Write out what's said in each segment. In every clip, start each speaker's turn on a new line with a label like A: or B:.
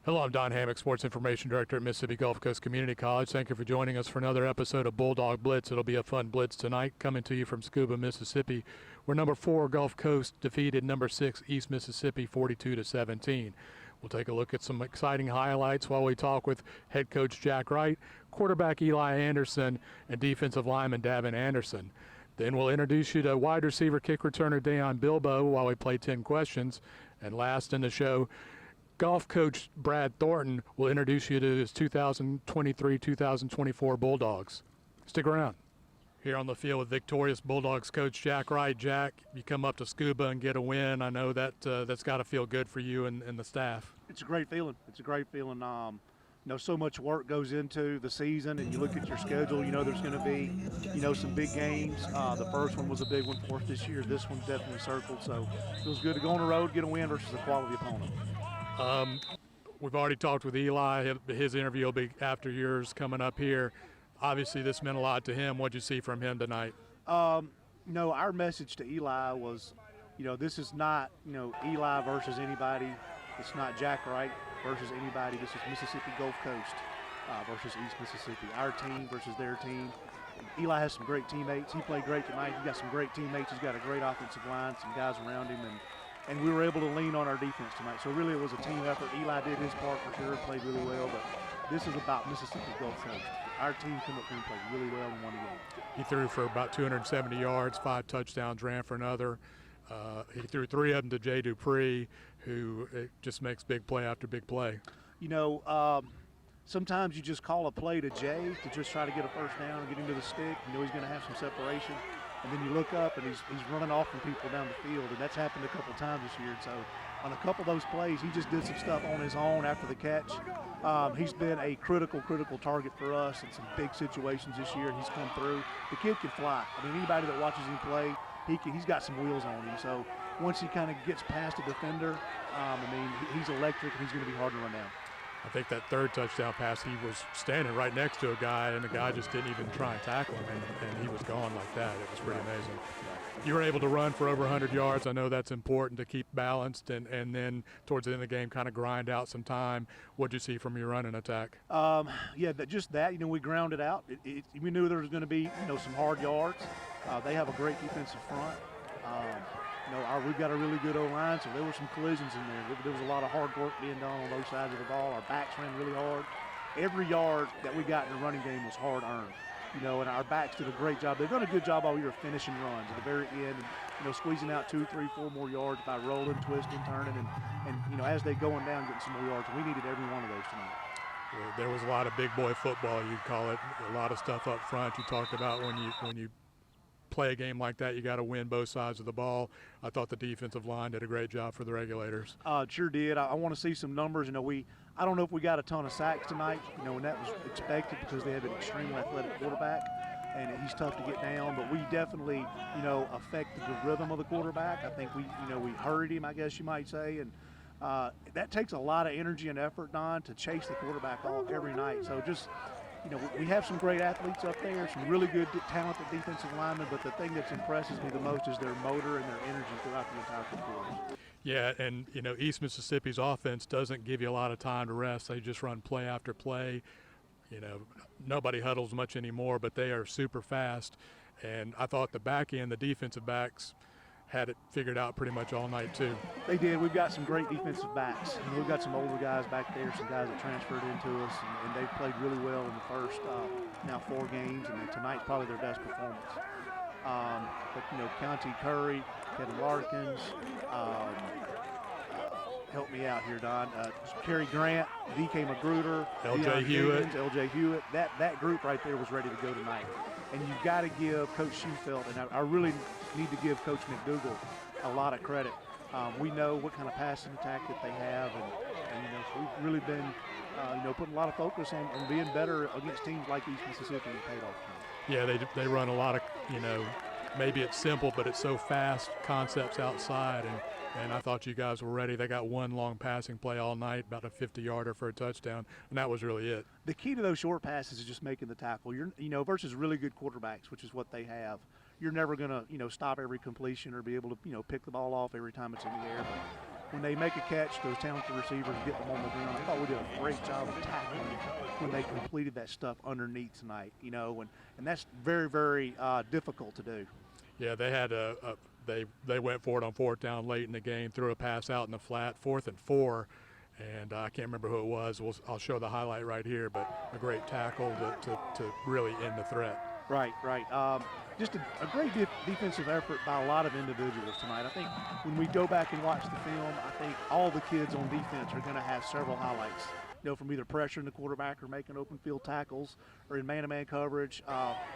A: Hello, I'm Don Hammock, Sports Information Director at Mississippi Gulf Coast Community College. Thank you for joining us for another episode of Bulldog Blitz. It'll be a fun blitz tonight, coming to you from Scuba, Mississippi, where number 4 Gulf Coast defeated number 6 East Mississippi 42-17. We'll take a look at some exciting highlights while we talk with head coach Jack Wright, quarterback Eli Anderson, and defensive lineman Davin Anderson. Then we'll introduce you to wide receiver kick returner Dayan Bilbo while we play 10 questions. And last in the show, golf coach Brad Thornton will introduce you to his 2023-2024 Bulldogs. Stick around. Here on the field with victorious Bulldogs coach Jack Wright. Jack, you come up to Scuba and get a win. I know that that's got to feel good for you and the staff.
B: It's a great feeling. It's a great feeling. So much work goes into the season, and you look at your schedule, there's going to be, some big games. The first one was a big one for us this year. This one's definitely circled. So it feels good to go on the road, get a win versus a quality opponent.
A: We've already talked with Eli. His interview will be after yours coming up here. Obviously, this meant a lot to him. What did you see from him tonight?
B: Our message to Eli was, this is not, Eli versus anybody. It's not Jack Wright versus anybody. This is Mississippi Gulf Coast versus East Mississippi. Our team versus their team. Eli has some great teammates. He played great tonight. He's got some great teammates. He's got a great offensive line, some guys around him, and we were able to lean on our defense tonight. So really it was a team effort. Eli did his part for sure, played really well, but this is about Mississippi Gulf Coast. Our team came up here and played really well and won the game.
A: He threw for about 270 yards, 5 touchdowns, ran for another. He threw 3 of them to Jay Dupree, who just makes big play after big play.
B: Sometimes you just call a play to Jay to just try to get a first down and get into the stick. He's going to have some separation. And then you look up and he's running off from people down the field, and that's happened a couple times this year. And so on a couple of those plays, he just did some stuff on his own after the catch. He's been a critical target for us in some big situations this year, and he's come through. The kid can fly. Anybody that watches him play, he's got some wheels on him. So once he kind of gets past a defender, he's electric, and he's going to be hard to run down.
A: I think that third touchdown pass, he was standing right next to a guy, and the guy just didn't even try and tackle him, and he was gone like that. It was pretty amazing. You were able to run for over 100 yards. I know that's important to keep balanced, and then towards the end of the game kind of grind out some time. What did you see from your running attack?
B: We grounded out. We knew there was going to be, some hard yards. They have a great defensive front. We've got a really good O-line, so there were some collisions in there. There was a lot of hard work being done on those sides of the ball. Our backs ran really hard. Every yard that we got in the running game was hard-earned. And our backs did a great job. They've done a good job while we were finishing runs at the very end, and, squeezing out 2, 3, 4 more yards by rolling, twisting, turning, and as they going down, getting some more yards. We needed every one of those tonight.
A: There was a lot of big boy football, you'd call it. A lot of stuff up front. You talked about when you play a game like that, you got to win both sides of the ball. I thought the defensive line did a great job for the Regulators.
B: Sure did. I want to see some numbers. I don't know if we got a ton of sacks tonight, and that was expected because they have an extremely athletic quarterback, and he's tough to get down. But we definitely, affected the rhythm of the quarterback. I think we hurried him, I guess you might say, and that takes a lot of energy and effort, Don, to chase the quarterback off every night. So just we have some great athletes up there, some really good, talented defensive linemen, but the thing that impresses me the most is their motor and their energy throughout the entire quarter.
A: Yeah, and, East Mississippi's offense doesn't give you a lot of time to rest. They just run play after play. Nobody huddles much anymore, but they are super fast. And I thought the back end, the defensive backs, had it figured out pretty much all night too.
B: They did. We've got some great defensive backs. We've got some older guys back there, some guys that transferred into us, and they've played really well in the first now 4 games, and tonight's probably their best performance. Conti Curry, Kevin Larkins, help me out here, Don. Kerry Grant, DK Magruder,
A: LJ
B: Hewitt. That group right there was ready to go tonight. And you've got to give Coach Schufelt, and I really need to give Coach McDougall a lot of credit. We know what kind of passing attack that they have, and so we've really been, putting a lot of focus on being better against teams like East Mississippi and paid off.
A: Yeah, they run a lot of, maybe it's simple, but it's so fast concepts outside, and I thought you guys were ready. They got one long passing play all night, about a 50-yarder for a touchdown, and that was really it.
B: The key to those short passes is just making the tackle. Versus really good quarterbacks, which is what they have. You're never going to, stop every completion or be able to, pick the ball off every time it's in the air. But when they make a catch, those talented receivers get them on the ground. I thought we did a great job of tackling when they completed that stuff underneath tonight, and that's very, very difficult to do.
A: Yeah, they had they went for it on fourth down late in the game, threw a pass out in the flat, 4th and 4, and I can't remember who it was. I'll show the highlight right here, but a great tackle to really end the threat.
B: Right. Just a great defensive effort by a lot of individuals tonight. I think when we go back and watch the film, I think all the kids on defense are going to have several highlights. From either pressuring the quarterback or making open field tackles or in man-to-man coverage.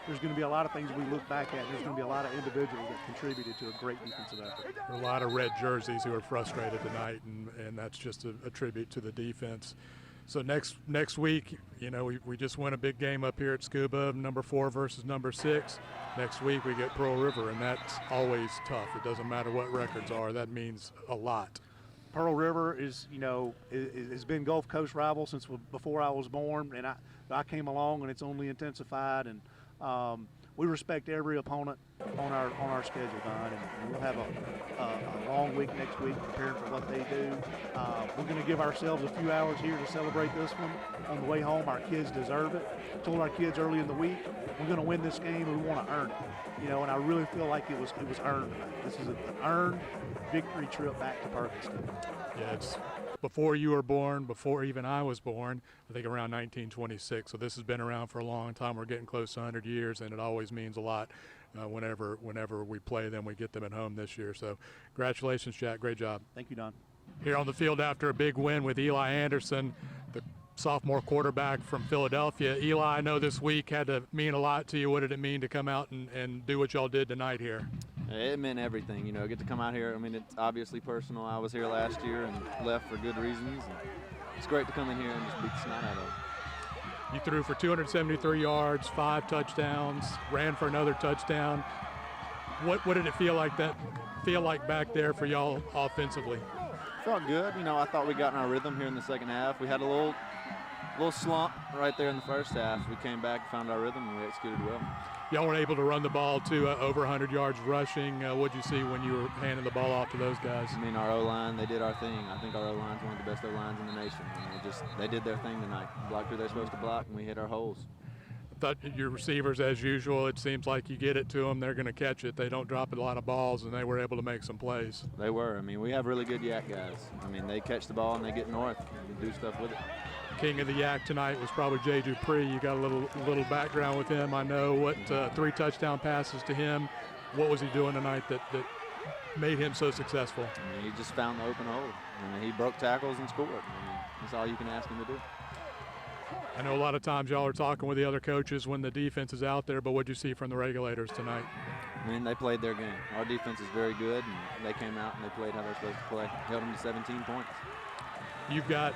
B: There's going to be a lot of things we look back at. There's going to be a lot of individuals that contributed to a great defensive effort.
A: There are a lot of red jerseys who are frustrated tonight, and that's just a tribute to the defense. So next week, we just won a big game up here at Scuba, number 4 versus number 6. Next week we get Pearl River, and that's always tough. It doesn't matter what records are. That means a lot.
B: Pearl River has been Gulf Coast rival since before I was born, and I came along, and it's only intensified. And we respect every opponent on our schedule, Don, and we'll have a long week next week preparing for what they do. We're going to give ourselves a few hours here to celebrate this one. On the way home, our kids deserve it. I told our kids early in the week, we're going to win this game, and we want to earn it. And I really feel like it was earned. This is an earned victory trip back to Perkins.
A: Yeah, it's before you were born, before even I was born, I think around 1926. So this has been around for a long time. We're getting close to 100 years, and it always means a lot whenever we play them. We get them at home this year. So congratulations, Jack. Great job.
B: Thank you, Don.
A: Here on the field after a big win with Eli Anderson, the sophomore quarterback from Philadelphia. Eli, I know this week had to mean a lot to you. What did it mean to come out and do what y'all did tonight here?
C: It meant everything, get to come out here. I mean, it's obviously personal. I was here last year and left for good reasons. And it's great to come in here and just beat the snot out of them.
A: You threw for 273 yards, 5 touchdowns, ran for another touchdown. What did it feel like back there for y'all offensively?
C: Felt good. I thought we got in our rhythm here in the second half. We had a little slump right there in the first half. We came back, found our rhythm, and we executed well.
A: Y'all were able to run the ball too, over 100 yards rushing. What'd you see when you were handing the ball off to those guys?
C: I mean, our O-line, they did our thing. I think our O-line's one of the best O-lines in the nation. And they did their thing tonight. Blocked who they're supposed to block, and we hit our holes.
A: I thought your receivers, as usual, it seems like you get it to them, they're going to catch it. They don't drop a lot of balls, and they were able to make some plays.
C: They were. I mean, we have really good yak guys. I mean, they catch the ball and they get north and do stuff with it.
A: King of the yak tonight was probably Jay Dupree. You got a little background with him. I know what 3 touchdown passes to him. What was he doing tonight that made him so successful?
C: I mean, he just found the open hole. I mean, he broke tackles and scored. I mean, that's all you can ask him to do.
A: I know a lot of times y'all are talking with the other coaches when the defense is out there, but what'd you see from the Regulators tonight?
C: I mean, they played their game. Our defense is very good, and they came out and they played how they're supposed to play. Held them to 17 points.
A: You've got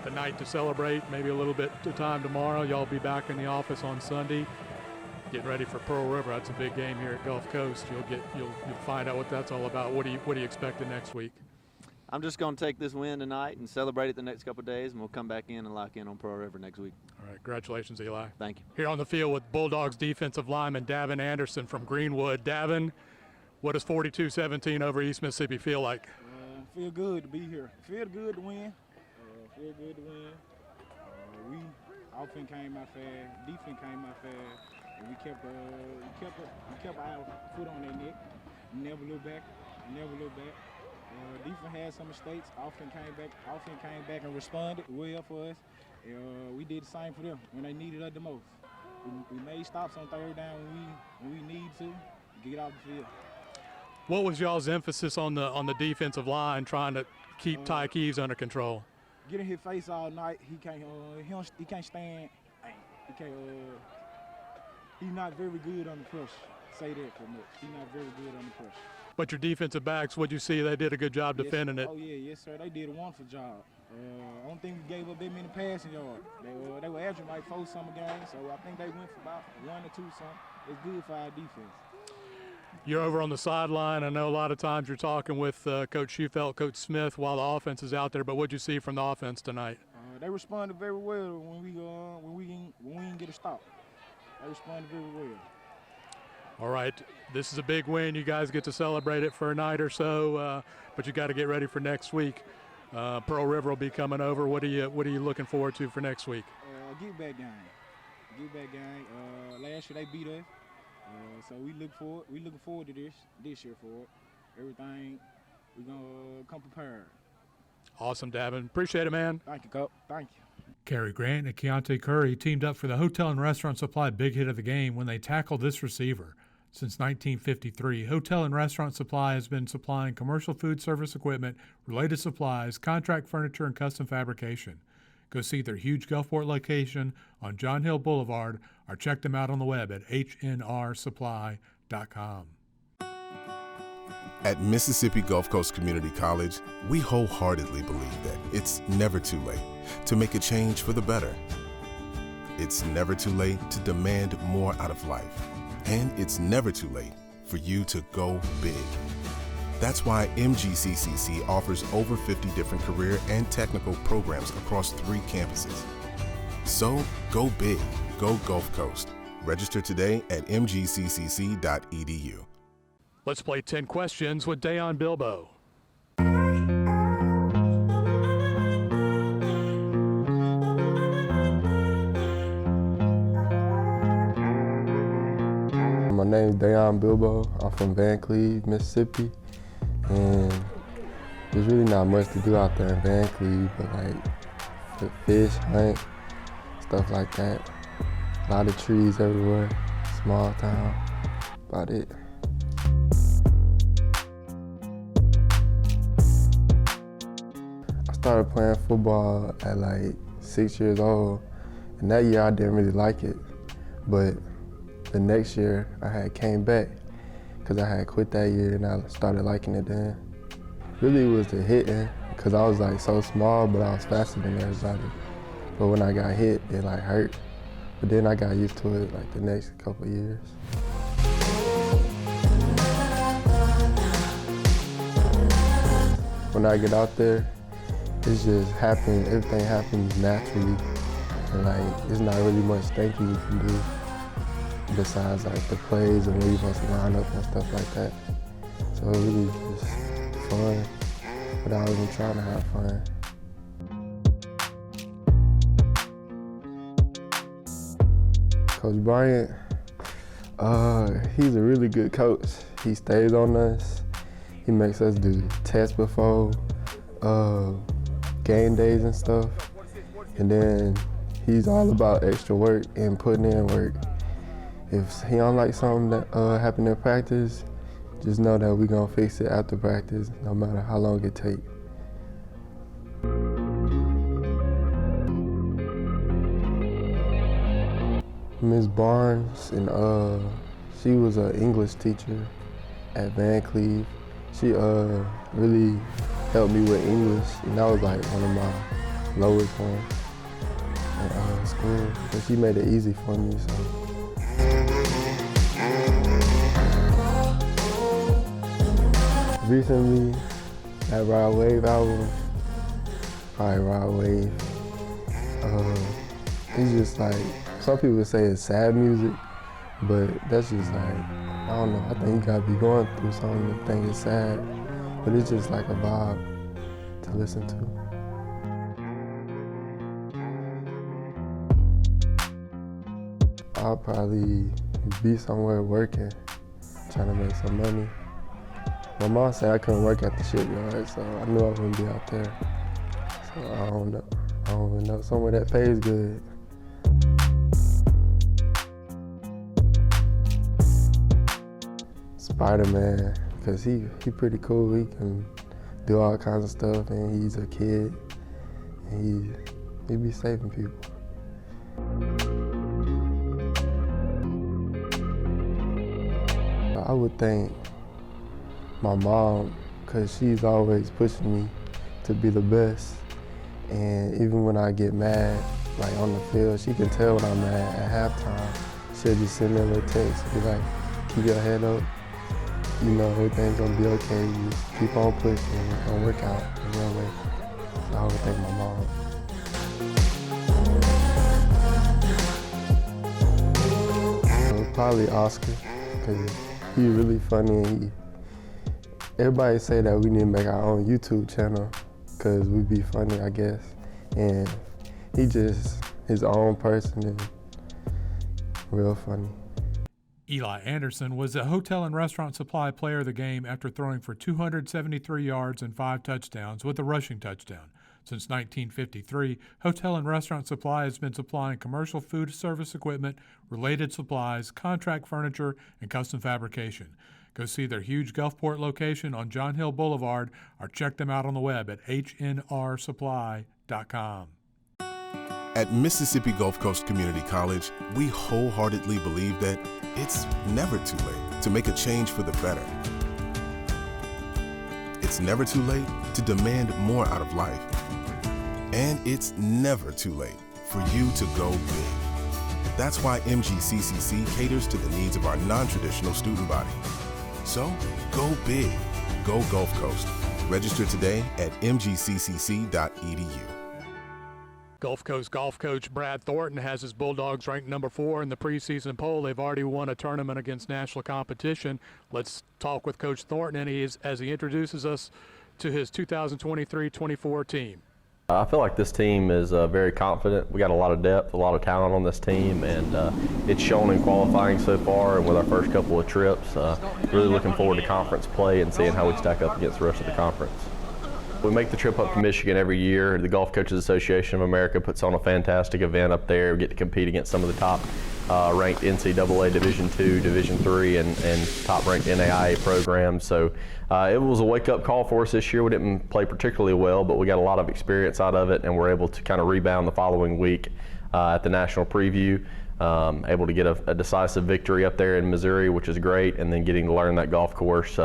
A: the night to celebrate, maybe a little bit of time tomorrow. Y'all be back in the office on Sunday, getting ready for Pearl River. That's a big game here at Gulf Coast. You'll find out what that's all about. What do you expect the next week?
C: I'm just going to take this win tonight and celebrate it the next couple of days, and we'll come back in and lock in on Pearl River next week.
A: All right, congratulations, Eli.
C: Thank you.
A: Here on the field with Bulldogs defensive lineman Davin Anderson from Greenwood. Davin, what does 42-17 over East Mississippi feel like?
D: Feel good to be here. Feel good to win. We offense came out fast, defense came out fast, and we kept our foot on their neck. Never look back. Defense had some mistakes. Offense came back and responded well for us. We did the same for them when they needed us the most. We made stops on third down when we need to get off the field.
A: What was y'all's emphasis on the defensive line, trying to keep Ty Keeves under control?
D: Getting his face all night, he can't stand. He's not very good under pressure. Say that for much. He's not very good under pressure.
A: But your defensive backs, what'd you see? They did a good job
D: Yes,
A: defending it.
D: Oh yeah, yes sir. They did a wonderful job. I don't think we gave up that many passing yards. They were averaging like 4 summer games, so I think they went for about 1 or 2 something. It's good for our defense.
A: You're over on the sideline. I know a lot of times you're talking with Coach Schufelt, Coach Smith while the offense is out there, but what'd you see from the offense tonight?
D: They responded very well when we didn't get a stop. They responded very well.
A: All right, this is a big win. You guys get to celebrate it for a night or so, but you got to get ready for next week. Pearl River will be coming over. What are you looking forward to for next week?
D: Give back game. Last year they beat us, so we looking forward to this year for it. Everything we're gonna come prepared.
A: Awesome, Davin. Appreciate it, man.
D: Thank you, Coach. Thank you.
A: Cary Grant and Keontae Curry teamed up for the Hotel and Restaurant Supply big hit of the game when they tackled this receiver. Since 1953, Hotel and Restaurant Supply has been supplying commercial food service equipment, related supplies, contract furniture, and custom fabrication. Go see their huge Gulfport location on John Hill Boulevard or check them out on the web at hnrsupply.com.
E: At Mississippi Gulf Coast Community College, we wholeheartedly believe that it's never too late to make a change for the better. It's never too late to demand more out of life. And it's never too late for you to go big. That's why MGCCC offers over 50 different career and technical programs across 3 campuses. So go big, go Gulf Coast. Register today at mgccc.edu.
A: Let's play 10 questions with Dayan Bilbo.
F: My name is Dayan Bilbo. I'm from Van Cleve, Mississippi, and there's really not much to do out there in Van Cleve, but like fish, hunt, stuff like that. A lot of trees everywhere, small town, about it. I started playing football at like 6 years old, and that year I didn't really like it, but the next year I had came back because I had quit that year and I started liking it then. Really it was the hitting because I was like so small, but I was faster than everybody. But when I got hit, it like hurt. But then I got used to it like the next couple of years. When I get out there, it's just happening, everything happens naturally. And like, it's not really much thinking you can do besides like the plays and where you're supposed to line up and stuff like that. So it really just fun without even trying to have fun. Coach Bryant, he's a really good coach. He stays on us. He makes us do tests before game days and stuff. And then he's all about extra work and putting in work. If he don't like something that happened in practice, just know that we're gonna fix it after practice, no matter how long it takes. Ms. Barnes, and she was an English teacher at Van Cleve. She really helped me with English, and that was like one of my lowest ones at school. But she made it easy for me, so. Recently, that Rod Wave album, probably Rod Wave. It's just like, some people say it's sad music, but that's just like, I don't know, I think you gotta be going through something to think it's sad, but it's just like a vibe to listen to. I'll probably be somewhere working, trying to make some money. My mom said I couldn't work at the shipyard, so I knew I wouldn't be out there. So I don't know. I don't even know. Somewhere that pays good. Spider-Man, because he pretty cool. He can do all kinds of stuff, and he's a kid, and he be saving people. I would think my mom, because she's always pushing me to be the best. And even when I get mad, like on the field, she can tell when I'm mad at halftime. She'll just send me a little text and be like, keep your head up. You know, everything's gonna be okay. You just keep on pushing and it's gonna work out. You know what I mean? So I would thank my mom. Probably Oscar, because he's really funny and everybody say that we need to make our own YouTube channel because we be funny, I guess. And he just his own person and real funny.
A: Eli Anderson was the Hotel and Restaurant Supply Player of the Game after throwing for 273 yards and 5 touchdowns with a rushing touchdown. Since 1953, Hotel and Restaurant Supply has been supplying commercial food service equipment, related supplies, contract furniture, and custom fabrication. Go see their huge Gulfport location on John Hill Boulevard or check them out on the web at hnrsupply.com.
E: At Mississippi Gulf Coast Community College, we wholeheartedly believe that it's never too late to make a change for the better. It's never too late to demand more out of life. And it's never too late for you to go big. That's why MGCCC caters to the needs of our non-traditional student body. So, go big. Go Gulf Coast. Register today at mgccc.edu.
A: Gulf Coast golf coach Brad Thornton has his Bulldogs ranked number 4 in the preseason poll. They've already won a tournament against national competition. Let's talk with Coach Thornton as he introduces us to his 2023-24 team.
G: I feel like this team is very confident. We got a lot of depth, a lot of talent on this team, and it's shown in qualifying so far and with our first couple of trips. Really looking forward to conference play and seeing how we stack up against the rest of the conference. We make the trip up to Michigan every year. The Golf Coaches Association of America puts on a fantastic event up there. We get to compete against some of the top ranked NCAA Division II, Division III, and top-ranked NAIA programs. So it was a wake-up call for us this year. We didn't play particularly well, but we got a lot of experience out of it, and we're able to kind of rebound the following week at the national preview. Able to get a decisive victory up there in Missouri, which is great, and then getting to learn that golf course,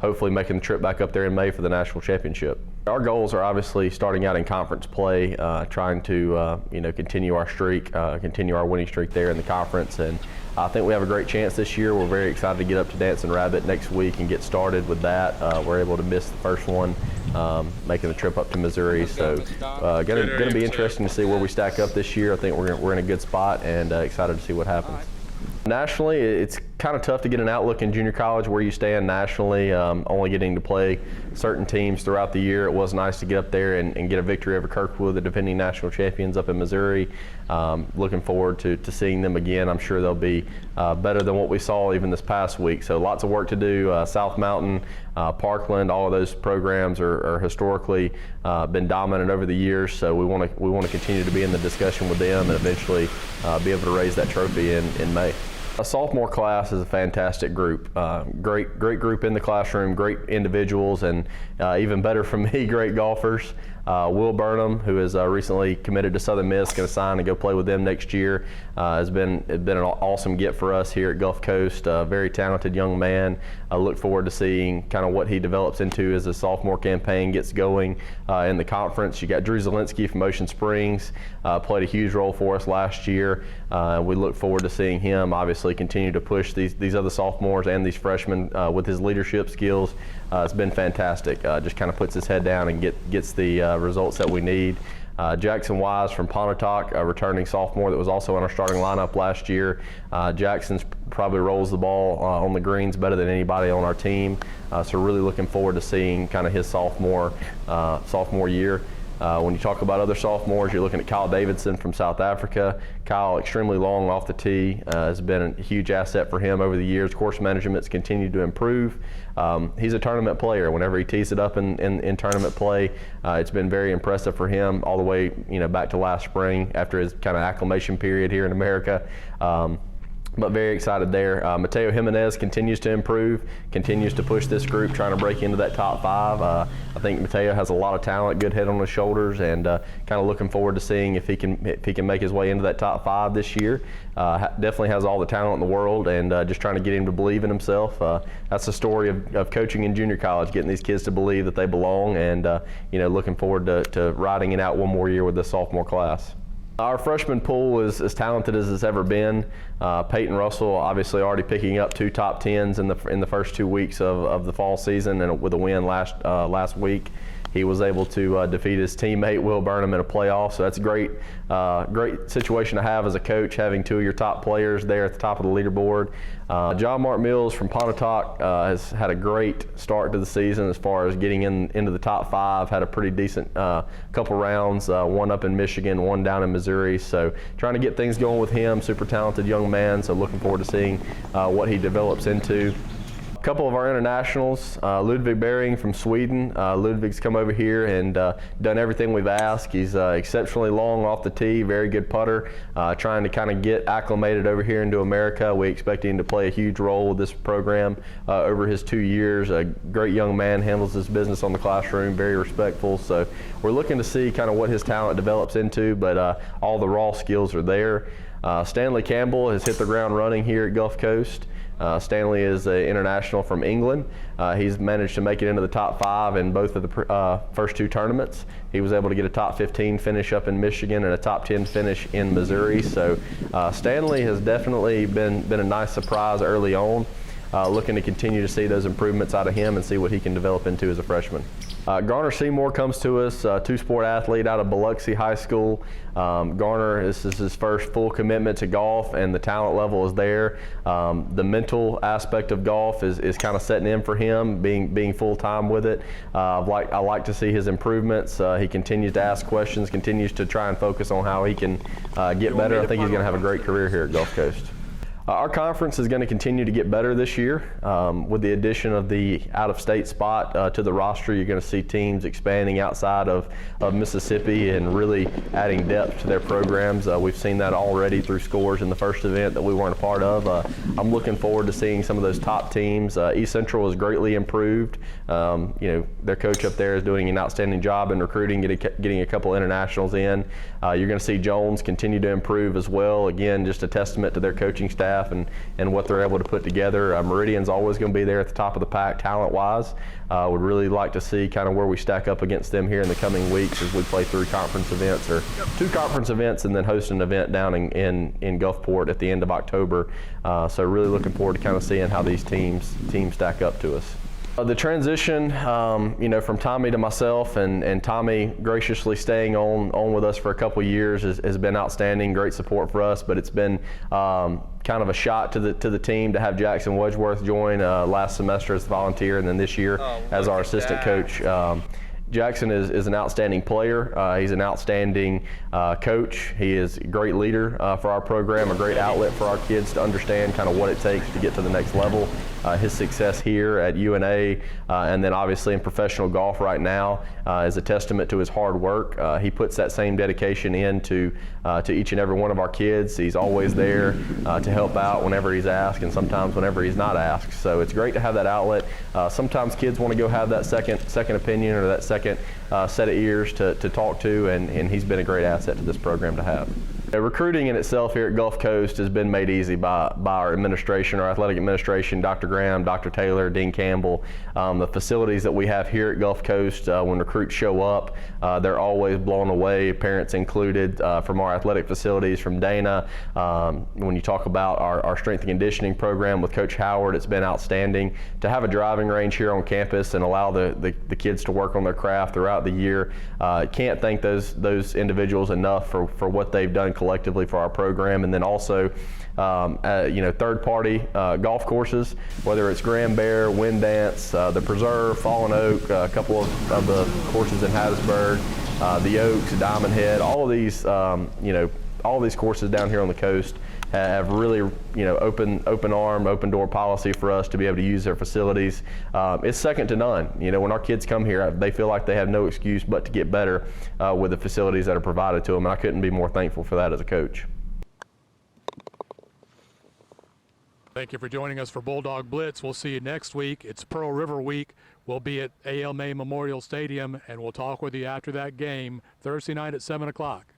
G: hopefully making the trip back up there in May for the national championship. Our goals are obviously starting out in conference play, trying to continue our streak, continue our winning streak there in the conference, and I think we have a great chance this year. We're very excited to get up to Dancing Rabbit next week and get started with that. We're able to miss the first one, making the trip up to Missouri. So going to be interesting to see where we stack up this year. I think we're in a good spot and excited to see what happens. Nationally, it's kind of tough to get an outlook in junior college where you stand nationally, only getting to play certain teams throughout the year. It was nice to get up there and get a victory over Kirkwood, the defending national champions up in Missouri. Looking forward to seeing them again. I'm sure they'll be better than what we saw even this past week. So lots of work to do. South Mountain, Parkland, all of those programs are historically been dominant over the years. So we want to continue to be in the discussion with them and eventually be able to raise that trophy in May. A sophomore class is a fantastic group. Great group in the classroom, great individuals, and even better for me, great golfers. Will Burnham, who has recently committed to Southern Miss, going to sign and go play with them next year, has been an awesome get for us here at Gulf Coast. Very talented young man. I look forward to seeing kind of what he develops into as the sophomore campaign gets going in the conference. You got Drew Zielinski from Ocean Springs, played a huge role for us last year. We look forward to seeing him obviously continue to push these other sophomores and these freshmen with his leadership skills. It's been fantastic. Just kind of puts his head down and gets the results that we need. Jackson Wise from Pontotoc, a returning sophomore that was also in our starting lineup last year. Jackson's probably rolls the ball on the greens better than anybody on our team. So really looking forward to seeing kind of his sophomore year. When you talk about other sophomores, you're looking at Kyle Davidson from South Africa. Kyle, extremely long off the tee, has been a huge asset for him over the years. Course management's continued to improve. He's a tournament player. Whenever he tees it up in tournament play, it's been very impressive for him all the way back to last spring after his kind of acclimation period here in America. but very excited there. Mateo Jimenez continues to improve, continues to push this group, trying to break into that top 5. I think Mateo has a lot of talent, good head on his shoulders, and kind of looking forward to seeing if he can make his way into that top 5 this year. Definitely has all the talent in the world, and just trying to get him to believe in himself. That's the story of coaching in junior college, getting these kids to believe that they belong, and looking forward to riding it out one more year with the sophomore class. Our freshman pool is as talented as it's ever been. Peyton Russell obviously already picking up 2 top 10s in the first 2 weeks of the fall season, and with a win last week. He was able to defeat his teammate Will Burnham in a playoff, so that's a great situation to have as a coach, having 2 of your top players there at the top of the leaderboard. John Mark Mills from Pontotoc has had a great start to the season as far as getting into the top 5. Had a pretty decent couple rounds, one up in Michigan, one down in Missouri. So trying to get things going with him. Super talented young man. So looking forward to seeing what he develops into. A couple of our internationals, Ludwig Bering from Sweden. Ludwig's come over here and done everything we've asked. He's exceptionally long off the tee, very good putter, trying to kind of get acclimated over here into America. We expect him to play a huge role with this program over his 2 years. A great young man, handles his business on the classroom, very respectful. So we're looking to see kind of what his talent develops into, but all the raw skills are there. Stanley Campbell has hit the ground running here at Gulf Coast. Stanley is an international from England. He's managed to make it into the top 5 in both of the first 2 tournaments. He was able to get a top 15 finish up in Michigan and a top 10 finish in Missouri. So Stanley has definitely been a nice surprise early on. Looking to continue to see those improvements out of him and see what he can develop into as a freshman. Garner Seymour comes to us, 2-sport athlete out of Biloxi High School. Garner, this is his first full commitment to golf, and the talent level is there. The mental aspect of golf is kind of setting in for him, being full-time with it. I like to see his improvements. He continues to ask questions, continues to try and focus on how he can get better. I think he's going to have a great career here at Gulf Coast. Our conference is going to continue to get better this year. With the addition of the out-of-state spot to the roster, you're going to see teams expanding outside of Mississippi and really adding depth to their programs. We've seen that already through scores in the first event that we weren't a part of. I'm looking forward to seeing some of those top teams. East Central has greatly improved. Their coach up there is doing an outstanding job in recruiting, getting a couple internationals in. You're going to see Jones continue to improve as well. Again, just a testament to their coaching staff and what they're able to put together. Meridian's always going to be there at the top of the pack talent-wise. Would really like to see kind of where we stack up against them here in the coming weeks as we play through conference events, or 2 conference events, and then host an event down in Gulfport at the end of October. So really looking forward to kind of seeing how these teams stack up to us. The transition, from Tommy to myself, and Tommy graciously staying on with us for a couple years has been outstanding. Great support for us, but it's been kind of a shot to the team to have Jackson Wedgeworth join last semester as a volunteer, and then this year as our assistant coach. Jackson is an outstanding player. He's an outstanding coach. He is a great leader for our program, a great outlet for our kids to understand kind of what it takes to get to the next level. His success here at UNA and then obviously in professional golf right now is a testament to his hard work. He puts that same dedication into to each and every one of our kids. He's always there to help out whenever he's asked, and sometimes whenever he's not asked. So it's great to have that outlet. Sometimes kids want to go have that second opinion or that second set of ears to talk to, and he's been a great asset to this program to have. Recruiting in itself here at Gulf Coast has been made easy by our administration, our athletic administration, Dr. Graham, Dr. Taylor, Dean Campbell. The facilities that we have here at Gulf Coast, when recruits show up, they're always blown away, parents included, from our athletic facilities, from Dana. When you talk about our strength and conditioning program with Coach Howard, it's been outstanding. To have a driving range here on campus and allow the kids to work on their craft throughout the year, can't thank those individuals enough for what they've done collectively for our program. And then also third-party golf courses, whether it's Grand Bear, Wind Dance, the Preserve, Fallen Oak, a couple of the courses in Hattiesburg, the Oaks, Diamond Head, all of these all these courses down here on the coast have really open arm, open door policy for us to be able to use their facilities. It's second to none. When our kids come here, they feel like they have no excuse but to get better with the facilities that are provided to them, and I couldn't be more thankful for that as a coach.
A: Thank you for joining us for Bulldog Blitz. We'll see you next week. It's Pearl River Week. We'll be at A.L. May Memorial Stadium, and we'll talk with you after that game Thursday night at 7 o'clock.